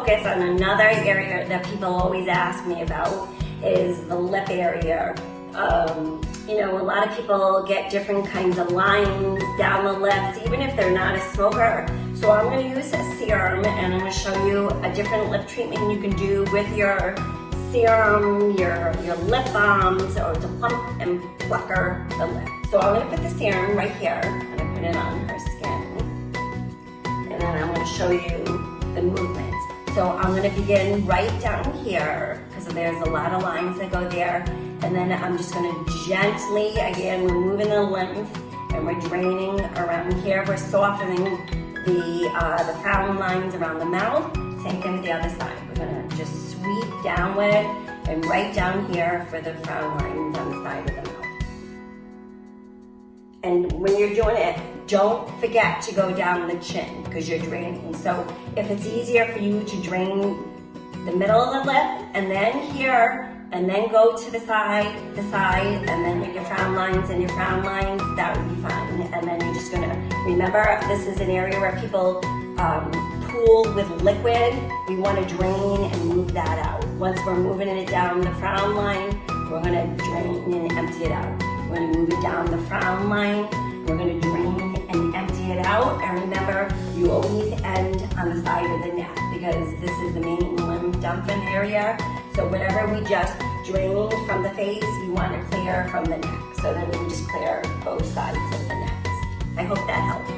focus on another area that people always ask me about is the lip area. You know, a lot of people get different kinds of lines down the lips, even if they're not a smoker. So I'm going to use a serum, and I'm going to show you a different lip treatment you can do with your serum, your lip balms, or to plump and pucker the lip. So I'm going to put the serum right here. I'm going to put it on her skin, and then I'm going to show you the movements. So I'm going to begin right down here, because there's a lot of lines that go there. And then I'm just going to gently, again, we're moving the lymph and we're draining around here. We're softening the frown lines around the mouth. Same thing with the other side. We're going to just sweep downward and right down here for the frown lines on the side of the mouth. And when you're doing it, don't forget to go down the chin because you're draining. So if it's easier for you to drain the middle of the lip and then here, and then go to the side, and then with your frown lines, that would be fine. And then you're just gonna, remember, this is an area where people pool with liquid. We wanna drain and move that out. Once we're moving it down the frown line, we're gonna drain and empty it out. We're gonna move it down the frown line, we're gonna drain and empty it out. And remember, you always end on the side of the neck because this is the main lymph dumping area. So whatever we just drained from the face, we want to clear from the neck. So then we just clear both sides of the neck. I hope that helped.